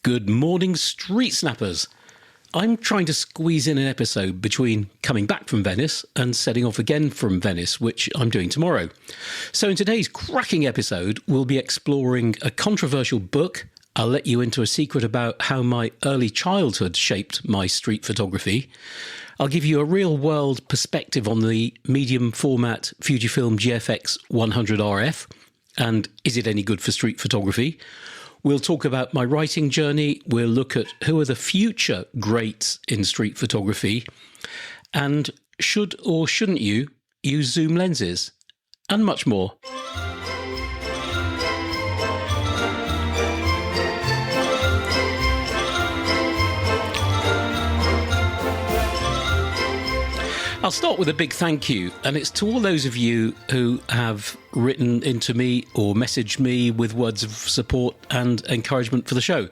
Good morning, street snappers. I'm trying to squeeze in an episode between coming back from Venice and setting off again from Venice, which I'm doing tomorrow. So in today's cracking episode, we'll be exploring a controversial book. I'll let you into a secret about how my early childhood shaped my street photography. I'll give you a real-world perspective on the medium format Fujifilm GFX 100 RF, and is it any good for street photography? We'll talk about my writing journey, we'll look at who are the future greats in street photography, and should or shouldn't you use zoom lenses, and much more. I'll start with a big thank you, and it's to all those of you who have written into me or messaged me with words of support and encouragement for the show.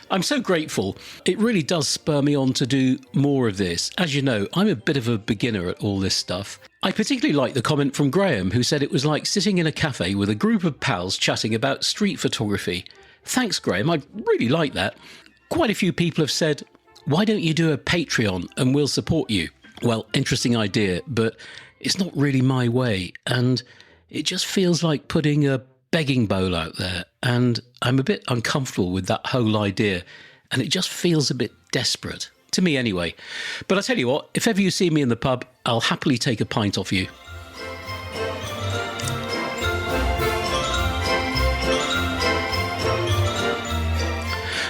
I'm so grateful. It really does spur me on to do more of this. As you know, I'm a bit of a beginner at all this stuff. I particularly like the comment from Graham, who said it was like sitting in a cafe with a group of pals chatting about street photography. Thanks, Graham. I really like that. Quite a few people have said, why don't you do a Patreon and we'll support you? Well, interesting idea, but it's not really my way, and it just feels like putting a begging bowl out there, and I'm a bit uncomfortable with that whole idea, and it just feels a bit desperate, to me anyway. But I tell you what, if ever you see me in the pub, I'll happily take a pint off you.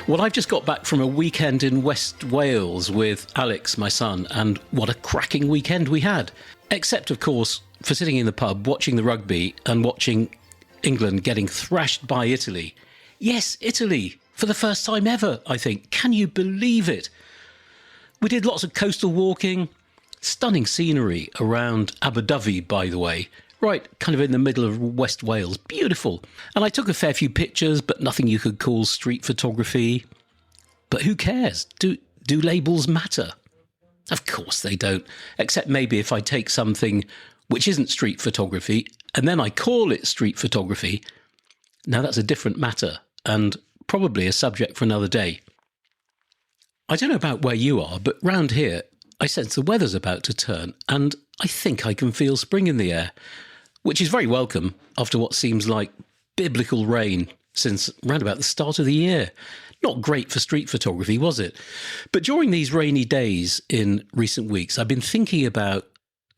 Well, I've just got back from a weekend in West Wales with Alex, my son, and what a cracking weekend we had. Except, of course, for sitting in the pub, watching the rugby and watching England getting thrashed by Italy. Yes, Italy, for the first time ever, I think. Can you believe it? We did lots of coastal walking, stunning scenery around Abu Dhabi, by the way. Right, kind of in the middle of West Wales. Beautiful. And I took a fair few pictures, but nothing you could call street photography. But who cares? Do labels matter? Of course they don't. Except maybe if I take something which isn't street photography, and then I call it street photography. Now that's a different matter, and probably a subject for another day. I don't know about where you are, but round here, I sense the weather's about to turn, and I think I can feel spring in the air. Which is very welcome after what seems like biblical rain since round about the start of the year. Not great for street photography, was it? But during these rainy days in recent weeks, I've been thinking about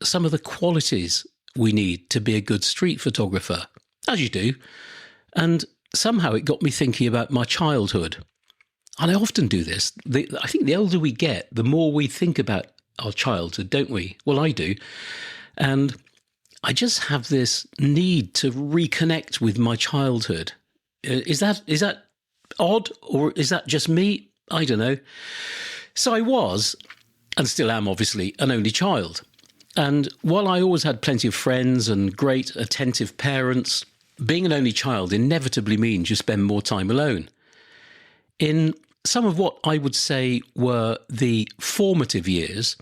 some of the qualities we need to be a good street photographer, as you do. And somehow it got me thinking about my childhood. And I often do this. I think the older we get, the more we think about our childhood, don't we? Well, I do. And I just have this need to reconnect with my childhood. Is that odd, or is that just me? I don't know. So I was, and still am obviously, an only child. And while I always had plenty of friends and great attentive parents, being an only child inevitably means you spend more time alone. In some of what I would say were the formative years,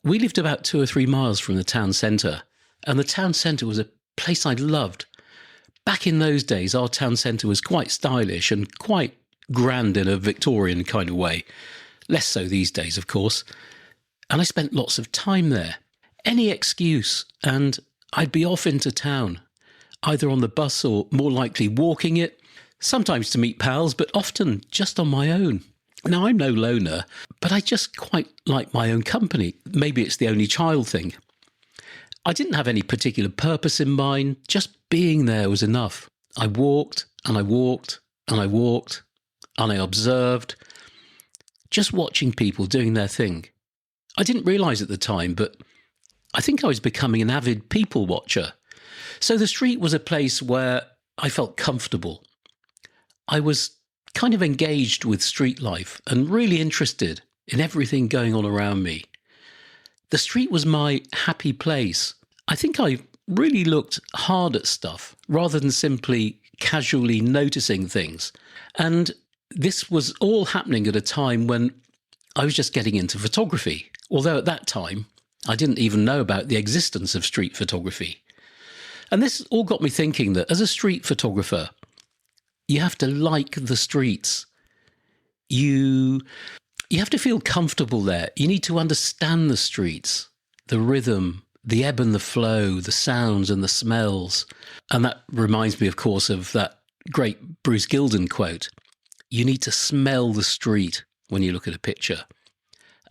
we lived about 2 or 3 miles from the town centre. And the town centre was a place I loved. Back in those days, our town centre was quite stylish and quite grand in a Victorian kind of way. Less so these days, of course. And I spent lots of time there. Any excuse, and I'd be off into town, either on the bus or more likely walking it, sometimes to meet pals, but often just on my own. Now, I'm no loner, but I just quite like my own company. Maybe it's the only child thing. I didn't have any particular purpose in mind, just being there was enough. I walked and I walked and I walked and I observed, just watching people doing their thing. I didn't realise at the time, but I think I was becoming an avid people watcher. So the street was a place where I felt comfortable. I was kind of engaged with street life and really interested in everything going on around me. The street was my happy place. I think I really looked hard at stuff rather than simply casually noticing things. And this was all happening at a time when I was just getting into photography, although at that time I didn't even know about the existence of street photography. And this all got me thinking that as a street photographer, you have to like the streets. You have to feel comfortable there. You need to understand the streets, the rhythm, the ebb and the flow, the sounds and the smells. And that reminds me, of course, of that great Bruce Gilden quote. You need to smell the street when you look at a picture.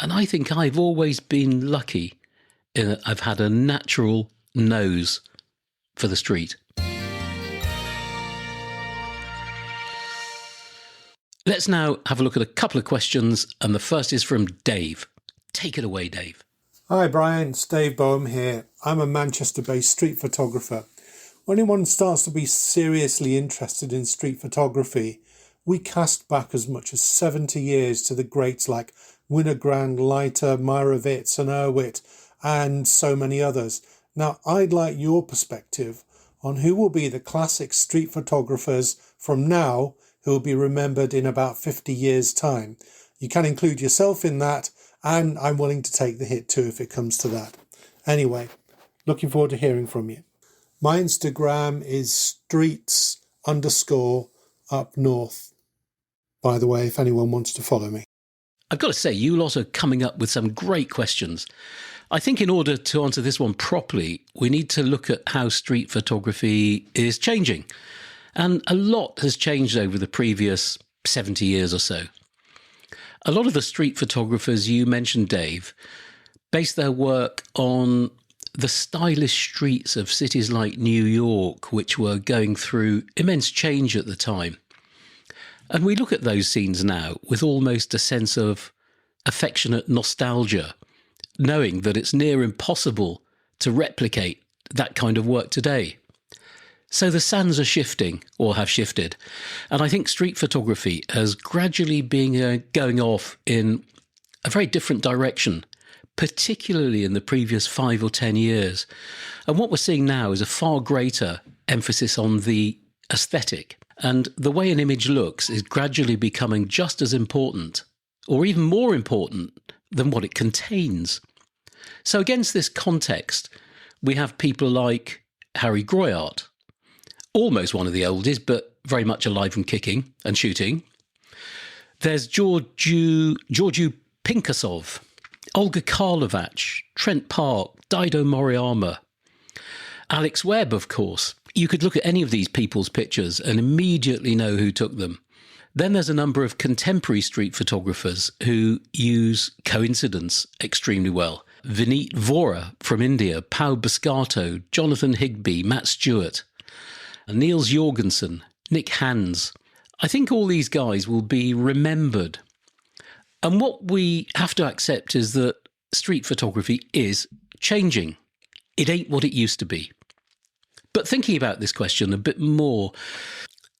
And I think I've always been lucky in that I've had a natural nose for the street. Let's now have a look at a couple of questions, and the first is from Dave. Take it away, Dave. Hi Brian, it's Dave Boehm here. I'm a Manchester-based street photographer. When anyone starts to be seriously interested in street photography, we cast back as much as 70 years to the greats like Winogrand, Leiter, Meyerowitz and Irwit, and so many others. Now, I'd like your perspective on who will be the classic street photographers from now who will be remembered in about 50 years' time. You can include yourself in that, and I'm willing to take the hit too if it comes to that. Anyway, looking forward to hearing from you. My Instagram is streets_up north. By the way, if anyone wants to follow me. I've got to say, you lot are coming up with some great questions. I think in order to answer this one properly, we need to look at how street photography is changing. And a lot has changed over the previous 70 years or so. A lot of the street photographers you mentioned, Dave, based their work on the stylish streets of cities like New York, which were going through immense change at the time. And we look at those scenes now with almost a sense of affectionate nostalgia, knowing that it's near impossible to replicate that kind of work today. So the sands are shifting, or have shifted, and I think street photography has gradually been going off in a very different direction, particularly in the previous 5 or 10 years. And what we're seeing now is a far greater emphasis on the aesthetic, and the way an image looks is gradually becoming just as important, or even more important, than what it contains. So against this context, we have people like Harry Groyart, almost one of the oldies, but very much alive and kicking and shooting. There's Georgiu Pinkasov, Olga Karlovac, Trent Park, Dido Moriyama, Alex Webb, of course. You could look at any of these people's pictures and immediately know who took them. Then there's a number of contemporary street photographers who use coincidence extremely well. Vineet Vora from India, Pau Boscato, Jonathan Higby, Matt Stewart, Niels Jorgensen, Nick Hans. I think all these guys will be remembered. And what we have to accept is that street photography is changing. It ain't what it used to be. But thinking about this question a bit more,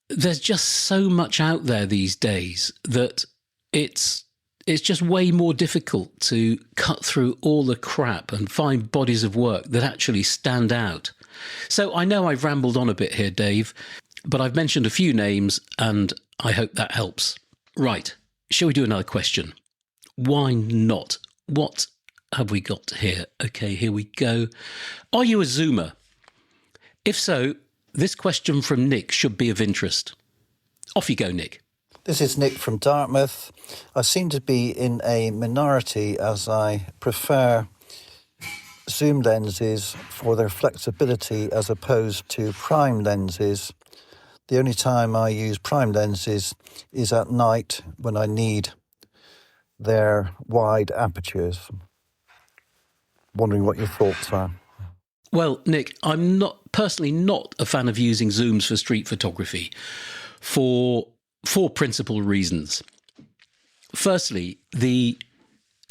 there's just so much out there these days that it's just way more difficult to cut through all the crap and find bodies of work that actually stand out. So I know I've rambled on a bit here, Dave, but I've mentioned a few names and I hope that helps. Right, shall we do another question? Why not? What have we got here? Okay, here we go. Are you a zoomer? If so, this question from Nick should be of interest. Off you go, Nick. This is Nick from Dartmouth. I seem to be in a minority as I prefer zoom lenses for their flexibility as opposed to prime lenses. The only time I use prime lenses is at night when I need their wide apertures. Wondering what your thoughts are. Well, Nick, I'm personally not a fan of using zooms for street photography for four principal reasons. Firstly, the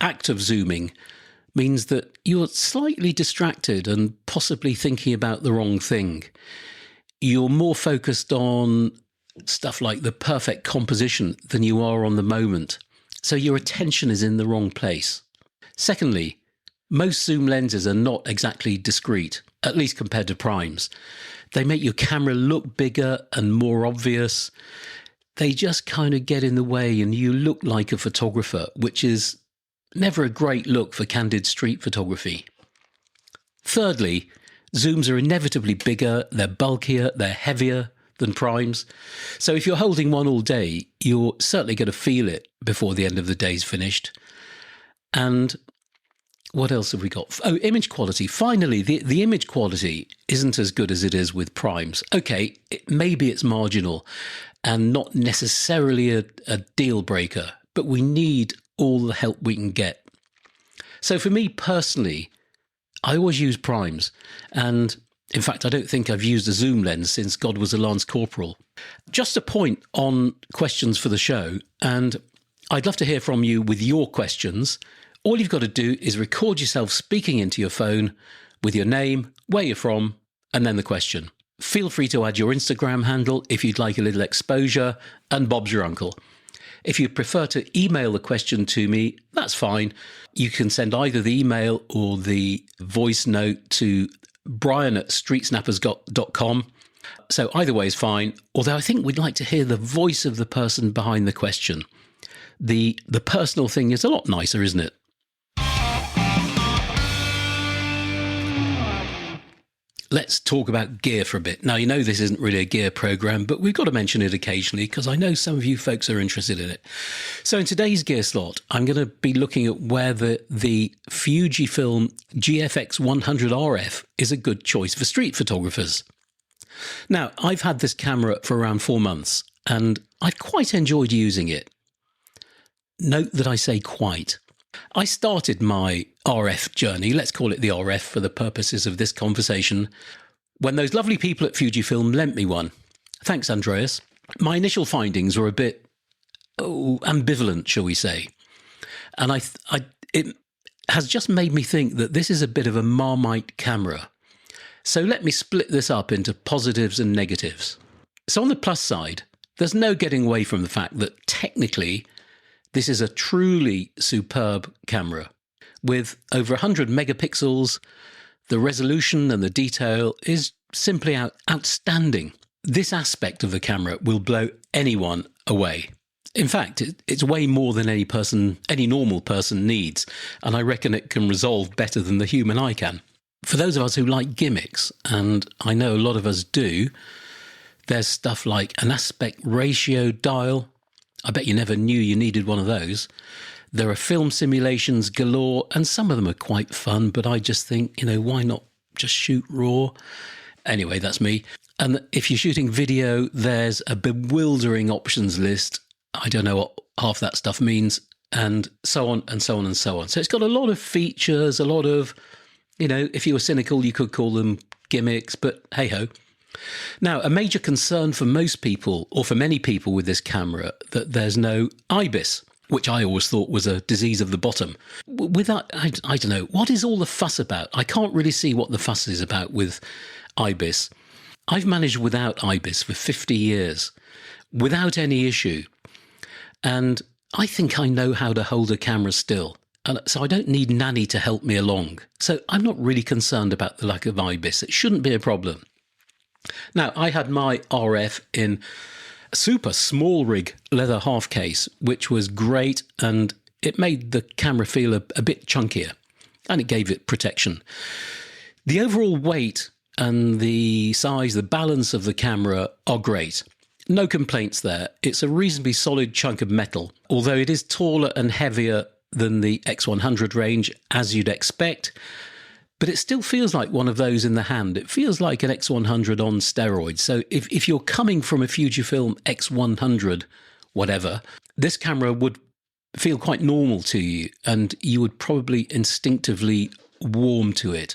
act of zooming means that you're slightly distracted and possibly thinking about the wrong thing. You're more focused on stuff like the perfect composition than you are on the moment. So your attention is in the wrong place. Secondly, most zoom lenses are not exactly discreet, at least compared to primes. They make your camera look bigger and more obvious. They just kind of get in the way and you look like a photographer, which is never a great look for candid street photography. Thirdly, zooms are inevitably bigger, they're bulkier, they're heavier, than primes. So if you're holding one all day, you're certainly going to feel it before the end of the day's finished. And what else have we got? Oh, image quality. Finally, the image quality isn't as good as it is with primes. Okay, maybe it's marginal and not necessarily a deal breaker, but we need all the help we can get. So for me personally, I always use primes. And in fact, I don't think I've used a zoom lens since God was a Lance Corporal. Just a point on questions for the show, and I'd love to hear from you with your questions. All you've got to do is record yourself speaking into your phone with your name, where you're from, and then the question. Feel free to add your Instagram handle if you'd like a little exposure, and Bob's your uncle. If you prefer to email the question to me, that's fine. You can send either the email or the voice note to brian@streetsnappers.com. So either way is fine, although I think we'd like to hear the voice of the person behind the question. The personal thing is a lot nicer, isn't it? Let's talk about gear for a bit. Now, you know this isn't really a gear program, but we've got to mention it occasionally because I know some of you folks are interested in it. So in today's gear slot, I'm going to be looking at whether the Fujifilm GFX 100 RF is a good choice for street photographers. Now, I've had this camera for around 4 months and I've quite enjoyed using it. Note that I say quite. I started my RF journey, let's call it the RF for the purposes of this conversation, when those lovely people at Fujifilm lent me one. Thanks, Andreas. My initial findings were a bit ambivalent, shall we say. And it has just made me think that this is a bit of a Marmite camera. So let me split this up into positives and negatives. So on the plus side, there's no getting away from the fact that technically this is a truly superb camera. With over 100 megapixels, the resolution and the detail is simply outstanding. This aspect of the camera will blow anyone away. In fact, it's way more than any normal person needs, and I reckon it can resolve better than the human eye can. For those of us who like gimmicks, and I know a lot of us do, there's stuff like an aspect ratio dial. I bet you never knew you needed one of those. There are film simulations galore, and some of them are quite fun, but I just think, why not just shoot raw? Anyway, that's me. And if you're shooting video, there's a bewildering options list. I don't know what half that stuff means, and so on and so on and so on. So it's got a lot of features, a lot of, if you were cynical, you could call them gimmicks, but hey-ho. Now, a major concern for most people, or for many people with this camera, that there's no IBIS, which I always thought was a disease of the bottom. With that, I don't know, what is all the fuss about? I can't really see what the fuss is about with IBIS. I've managed without IBIS for 50 years, without any issue. And I think I know how to hold a camera still. And so I don't need Nanny to help me along. So I'm not really concerned about the lack of IBIS. It shouldn't be a problem. Now, I had my RF in a super small rig leather half case, which was great, and it made the camera feel a bit chunkier, and it gave it protection. The overall weight and the size, the balance of the camera are great. No complaints there. It's a reasonably solid chunk of metal, although it is taller and heavier than the X100 range, as you'd expect. But it still feels like one of those in the hand. It feels like an X100 on steroids. So if you're coming from a Fujifilm X100, whatever, this camera would feel quite normal to you, and you would probably instinctively warm to it.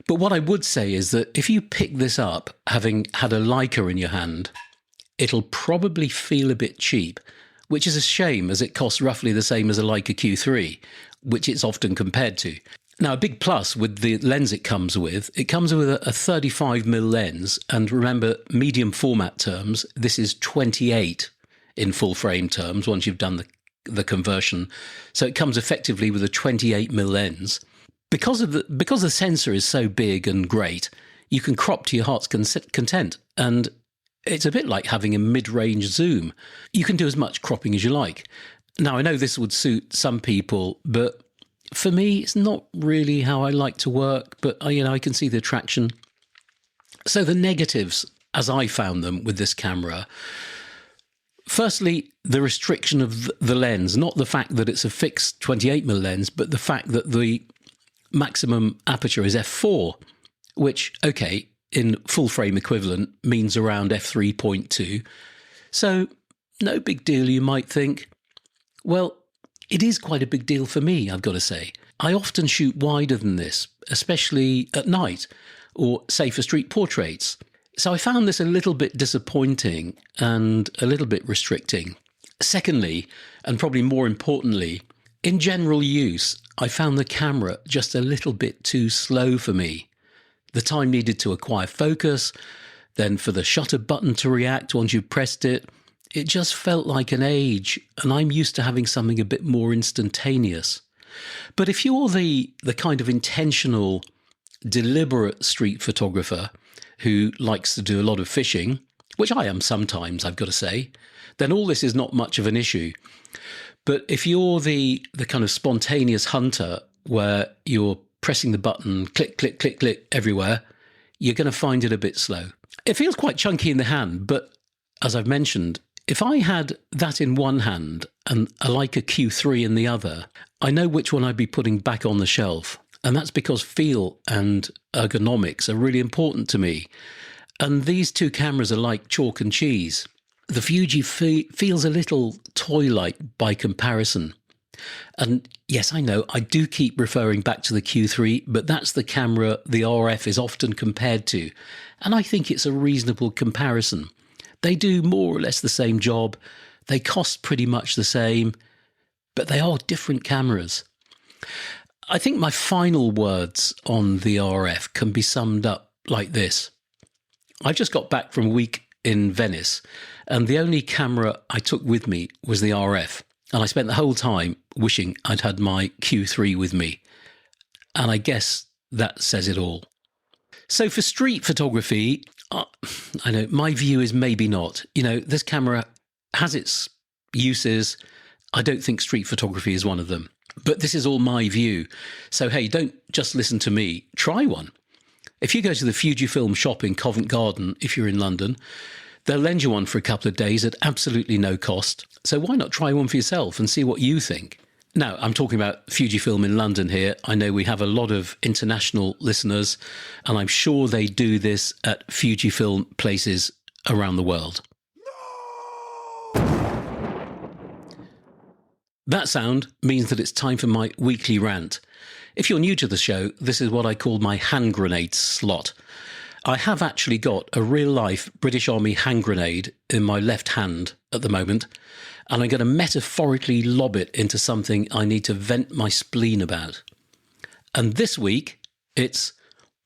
But what I would say is that if you pick this up, having had a Leica in your hand, it'll probably feel a bit cheap, which is a shame as it costs roughly the same as a Leica Q3, which it's often compared to. Now, a big plus with the lens it comes with a 35mm lens, and remember, medium format terms, this is 28 in full frame terms once you've done the conversion. So it comes effectively with a 28mm lens. Because the sensor is so big and great, you can crop to your heart's content, and it's a bit like having a mid-range zoom. You can do as much cropping as you like. Now, I know this would suit some people, but for me, it's not really how I like to work, but I can see the attraction. So the negatives, as I found them with this camera. Firstly, the restriction of the lens, not the fact that it's a fixed 28mm lens, but the fact that the maximum aperture is f4, which, okay, in full frame equivalent means around f3.2. So no big deal, you might think. Well, it is quite a big deal for me, I've got to say. I often shoot wider than this, especially at night, or say for street portraits. So I found this a little bit disappointing and a little bit restricting. Secondly, and probably more importantly, in general use, I found the camera just a little bit too slow for me. The time needed to acquire focus, then for the shutter button to react once you've pressed it, it just felt like an age, and I'm used to having something a bit more instantaneous. But if you're the kind of intentional, deliberate street photographer who likes to do a lot of fishing, which I am sometimes, I've got to say, then all this is not much of an issue. But if you're the kind of spontaneous hunter where you're pressing the button, click, click, click, click everywhere, you're going to find it a bit slow. It feels quite chunky in the hand, but as I've mentioned, if I had that in one hand and a Leica Q3 in the other, I know which one I'd be putting back on the shelf. And that's because feel and ergonomics are really important to me. And these two cameras are like chalk and cheese. The Fuji feels a little toy-like by comparison. And yes, I know, I do keep referring back to the Q3, but that's the camera the RF is often compared to. And I think it's a reasonable comparison. They do more or less the same job. They cost pretty much the same, but they are different cameras. I think my final words on the RF can be summed up like this. I've just got back from a week in Venice, and the only camera I took with me was the RF. And I spent the whole time wishing I'd had my Q3 with me. And I guess that says it all. So for street photography, I know my view is maybe not. You know, this camera has its uses. I don't think street photography is one of them. But this is all my view. So, hey, don't just listen to me. Try one. If you go to the Fujifilm shop in Covent Garden, if you're in London, they'll lend you one for a couple of days at absolutely no cost. So why not try one for yourself and see what you think? Now, I'm talking about Fujifilm in London here. I know we have a lot of international listeners, and I'm sure they do this at Fujifilm places around the world. That sound means that it's time for my weekly rant. If you're new to the show, this is what I call my hand grenade slot. I have actually got a real-life British Army hand grenade in my left hand at the moment, and I'm going to metaphorically lob it into something I need to vent my spleen about. And this week, it's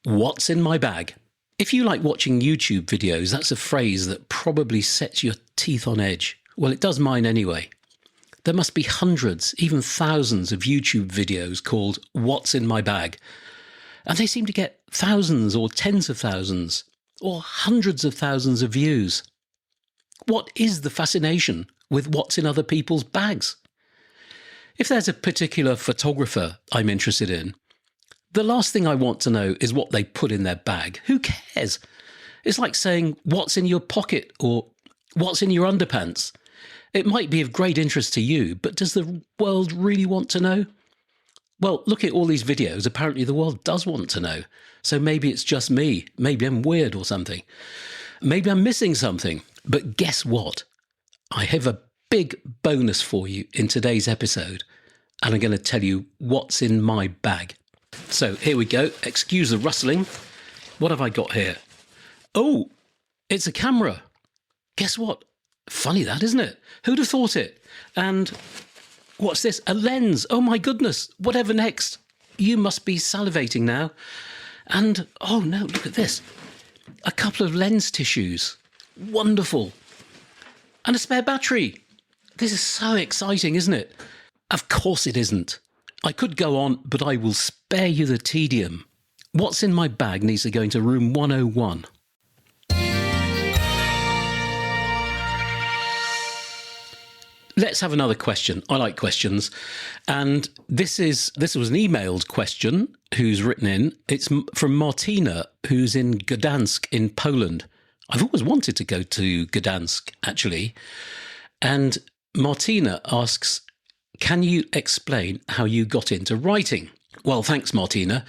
what's in my bag. If you like watching YouTube videos, that's a phrase that probably sets your teeth on edge. Well, it does mine anyway. There must be hundreds, even thousands of YouTube videos called What's in My Bag. And they seem to get thousands or tens of thousands or hundreds of thousands of views. What is the fascination with what's in other people's bags? If there's a particular photographer I'm interested in, the last thing I want to know is what they put in their bag. Who cares? It's like saying, what's in your pocket or what's in your underpants? It might be of great interest to you, but does the world really want to know? Well, look at all these videos. Apparently the world does want to know. So maybe it's just me. Maybe I'm weird or something. Maybe I'm missing something. But guess what? I have a big bonus for you in today's episode, and I'm going to tell you what's in my bag. So here we go. Excuse the rustling. What have I got here? Oh, it's a camera. Guess what? Funny that, isn't it? Who'd have thought it? And what's this? A lens. Oh my goodness. Whatever next? You must be salivating now. And, oh no, look at this. A couple of lens tissues. Wonderful. And a spare battery. This is so exciting, isn't it? Of course it isn't. I could go on, but I will spare you the tedium. What's in my bag needs to go into room 101. Let's have another question. I like questions. And this was an emailed question who's written in. It's from Martina, who's in Gdansk in Poland. I've always wanted to go to Gdansk, actually. And Martina asks, can you explain how you got into writing? Well, thanks, Martina.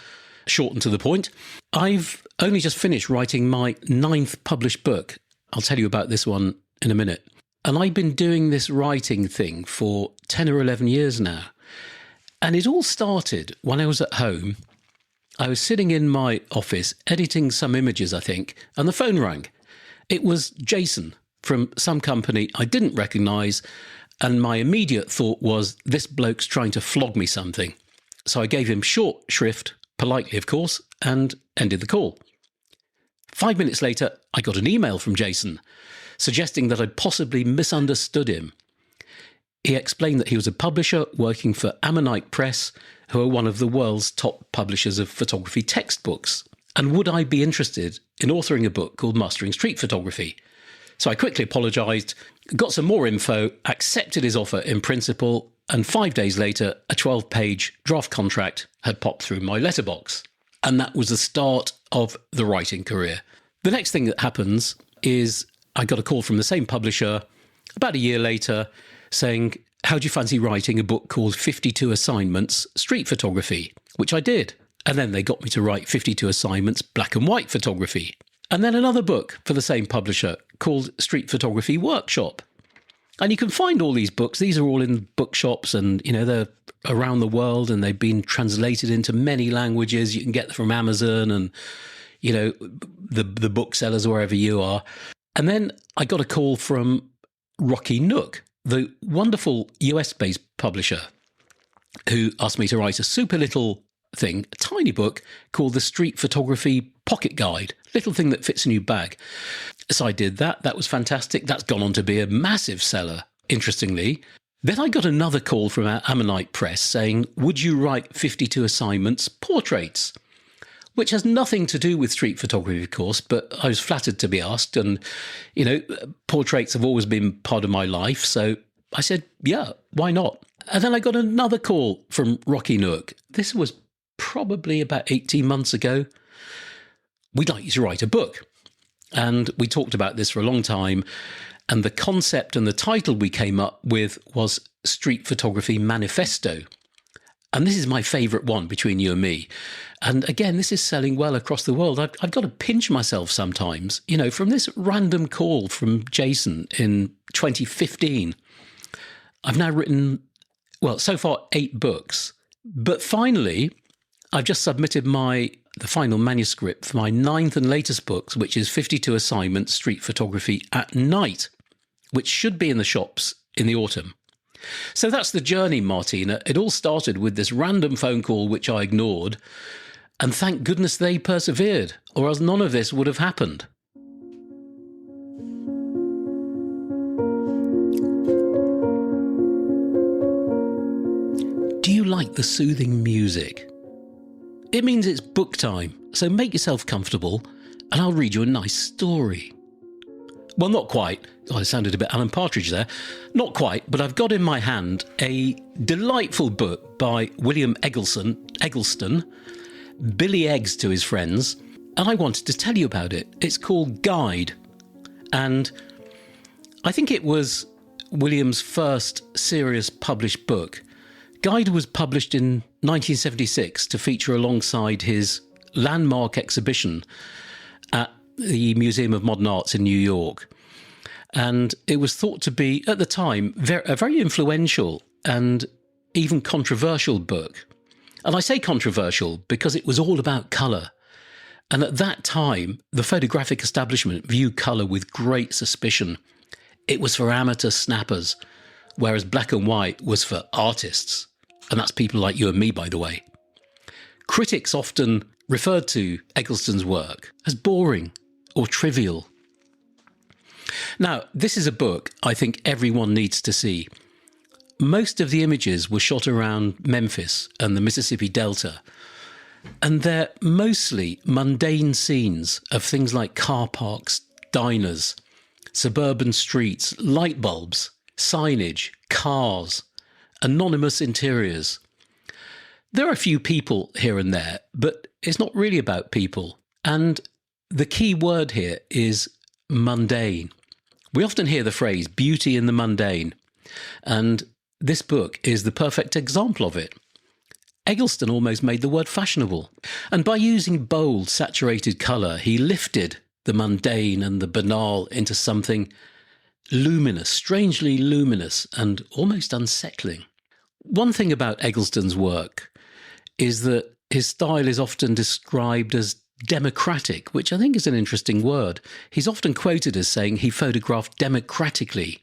Short and to the point. I've only just finished writing my 9th published book. I'll tell you about this one in a minute. And I've been doing this writing thing for 10 or 11 years now. And it all started when I was at home. I was sitting in my office editing some images, I think, and the phone rang. It was Jason from some company I didn't recognise, and my immediate thought was, this bloke's trying to flog me something. So I gave him short shrift, politely of course, and ended the call. 5 minutes later, I got an email from Jason suggesting that I'd possibly misunderstood him. He explained that he was a publisher working for Ammonite Press, who are one of the world's top publishers of photography textbooks. And would I be interested in authoring a book called Mastering Street Photography? So I quickly apologised, got some more info, accepted his offer in principle, and 5 days later, a 12-page draft contract had popped through my letterbox. And that was the start of the writing career. The next thing that happens is I got a call from the same publisher about a year later saying, how do you fancy writing a book called 52 Assignments Street Photography? Which I did. And then they got me to write 52 Assignments Black and White Photography. And then another book for the same publisher called Street Photography Workshop. And you can find all these books. These are all in bookshops and, they're around the world and they've been translated into many languages. You can get them from Amazon and, the booksellers wherever you are. And then I got a call from Rocky Nook, the wonderful US-based publisher, who asked me to write a super little thing, a tiny book called the Street Photography Pocket Guide, little thing that fits in your bag. So I did that. That was fantastic. That's gone on to be a massive seller, interestingly. Then I got another call from our Ammonite Press saying, would you write 52 Assignments Portraits? Which has nothing to do with street photography, of course, but I was flattered to be asked. And, portraits have always been part of my life. So I said, yeah, why not? And then I got another call from Rocky Nook. This was probably about 18 months ago. We'd like you to write a book. And we talked about this for a long time. And the concept and the title we came up with was Street Photography Manifesto. And this is my favourite one between you and me. And again, this is selling well across the world. I've got to pinch myself sometimes, from this random call from Jason in 2015. I've now written, so far 8 books. But finally, I've just submitted the final manuscript for my 9th and latest books, which is 52 Assignments Street Photography at Night, which should be in the shops in the autumn. So that's the journey, Martina. It all started with this random phone call, which I ignored. And thank goodness they persevered, or else none of this would have happened. Do you like the soothing music? It means it's book time, so make yourself comfortable and I'll read you a nice story. Well, not quite. Oh, it sounded a bit Alan Partridge there. Not quite, but I've got in my hand a delightful book by William Egglesto, Billy Eggs to his friends, and I wanted to tell you about it. It's called Guide, and I think it was William's first serious published book. Guide was published in 1976 to feature alongside his landmark exhibition at the Museum of Modern Arts in New York. And it was thought to be, at the time, a very influential and even controversial book. And I say controversial because it was all about colour. And at that time, the photographic establishment viewed colour with great suspicion. It was for amateur snappers, whereas black and white was for artists. And that's people like you and me, by the way. Critics often referred to Egglesto's work as boring or trivial. Now, this is a book I think everyone needs to see. Most of the images were shot around Memphis and the Mississippi Delta, and they're mostly mundane scenes of things like car parks, diners, suburban streets, light bulbs, signage, cars, anonymous interiors. There are a few people here and there, but it's not really about people. And the key word here is mundane. We often hear the phrase beauty in the mundane, and this book is the perfect example of it. Eggleston almost made the word fashionable, and by using bold, saturated colour, he lifted the mundane and the banal into something luminous, strangely luminous, and almost unsettling. One thing about Eggleston's work is that his style is often described as democratic, which I think is an interesting word. He's often quoted as saying he photographed democratically,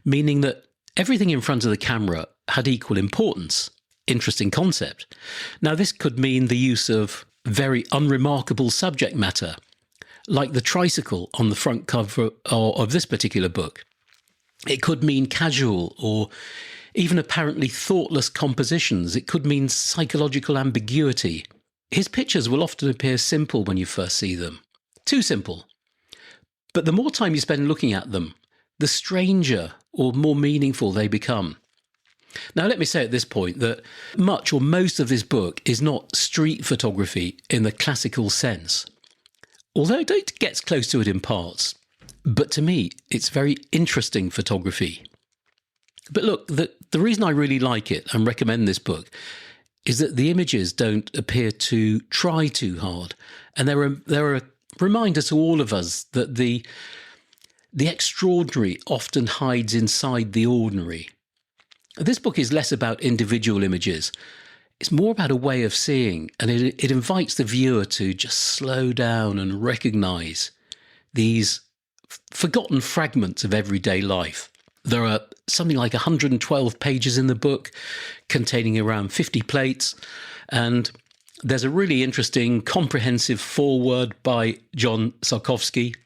meaning that everything in front of the camera had equal importance. Interesting concept. Now, this could mean the use of very unremarkable subject matter, like the tricycle on the front cover of this particular book. It could mean casual or even apparently thoughtless compositions. It could mean psychological ambiguity. His pictures will often appear simple when you first see them. Too simple. But the more time you spend looking at them, the stranger or more meaningful they become. Now, let me say at this point that much or most of this book is not street photography in the classical sense, although it gets close to it in parts. But to me, it's very interesting photography. But look, the reason I really like it and recommend this book is that the images don't appear to try too hard. And they're a reminder to all of us that the extraordinary often hides inside the ordinary. This book is less about individual images. It's more about a way of seeing, and it invites the viewer to just slow down and recognise these forgotten fragments of everyday life. There are something like 112 pages in the book, containing around 50 plates, and there's a really interesting, comprehensive foreword by John Sarkowski,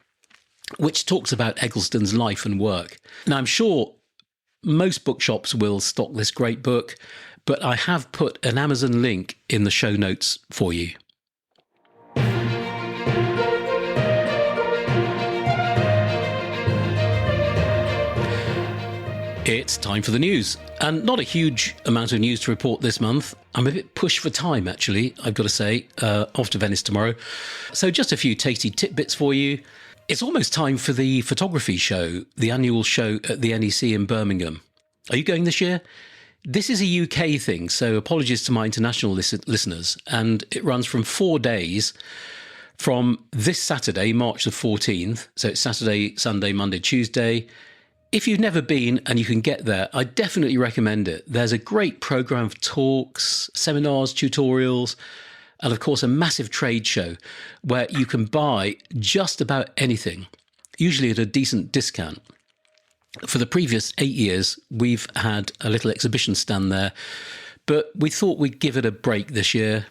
which talks about Eggleston's life and work. Now, I'm sure most bookshops will stock this great book, but I have put an Amazon link in the show notes for you. It's time for the news, and not a huge amount of news to report this month. I'm a bit pushed for time, actually, I've got to say, off to Venice tomorrow. So just a few tasty tidbits for you. It's almost time for the photography show, the annual show at the NEC in Birmingham. Are you going this year? This is a UK thing, so apologies to my international listeners, and it runs from 4 days from this Saturday, March the 14th, so it's Saturday, Sunday, Monday, Tuesday. If you've never been and you can get there, I definitely recommend it. There's a great programme of talks, seminars, tutorials, and of course a massive trade show where you can buy just about anything, usually at a decent discount. For the previous 8 years, we've had a little exhibition stand there, but we thought we'd give it a break this year.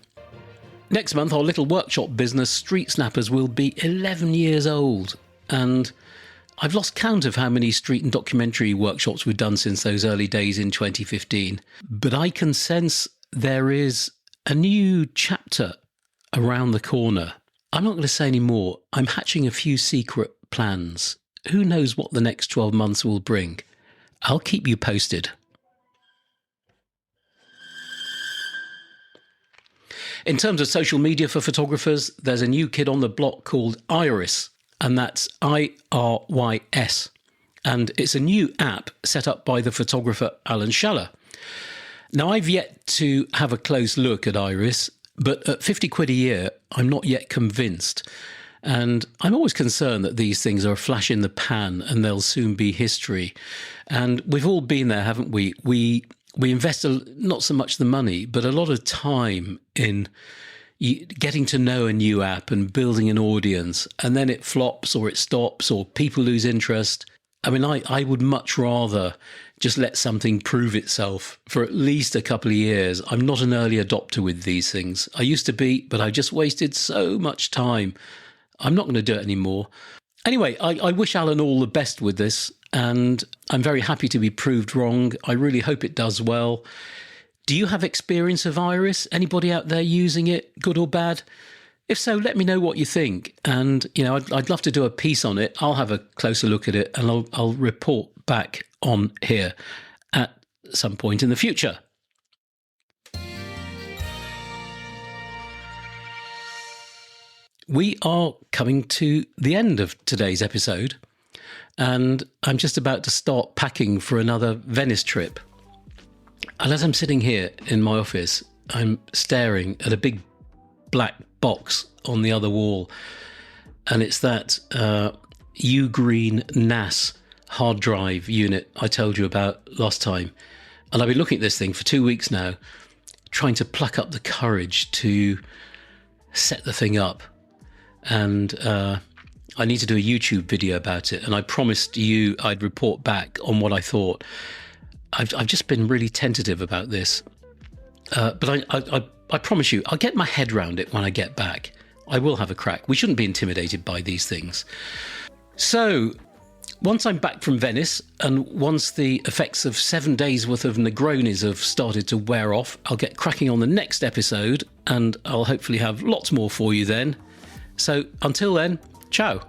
Next month, our little workshop business, Street Snappers, will be 11 years old, and I've lost count of how many street and documentary workshops we've done since those early days in 2015. But I can sense there is a new chapter around the corner. I'm not going to say any more. I'm hatching a few secret plans. Who knows what the next 12 months will bring? I'll keep you posted. In terms of social media for photographers, there's a new kid on the block called IBIS, and that's IRYS. And it's a new app set up by the photographer Alan Schaller. Now, I've yet to have a close look at IBIS, but at 50 quid a year, I'm not yet convinced. And I'm always concerned that these things are a flash in the pan and they'll soon be history. And we've all been there, haven't we? We invest not so much the money, but a lot of time in getting to know a new app and building an audience, and then it flops or it stops or people lose interest. I mean, I would much rather just let something prove itself for at least a couple of years. I'm not an early adopter with these things. I used to be, but I just wasted so much time. I'm not going to do it anymore. Anyway, I wish Alan all the best with this, and I'm very happy to be proved wrong. I really hope it does well. Do you have experience of IBIS? Anybody out there using it, good or bad? If so, let me know what you think. And, you know, I'd love to do a piece on it. I'll have a closer look at it and I'll report back on here at some point in the future. we are coming to the end of today's episode, and I'm just about to start packing for another Venice trip. And as I'm sitting here in my office, I'm staring at a big black box on the other wall, and it's that Ugreen NAS hard drive unit I told you about last time. And I've been looking at this thing for 2 weeks now, trying to pluck up the courage to set the thing up. And I need to do a YouTube video about it. And I promised you I'd report back on what I thought. I've just been really tentative about this. But I promise you, I'll get my head around it when I get back. I will have a crack. We shouldn't be intimidated by these things. So, once I'm back from Venice, and once the effects of 7 days worth of Negronis have started to wear off, I'll get cracking on the next episode, and I'll hopefully have lots more for you then. So, until then, ciao.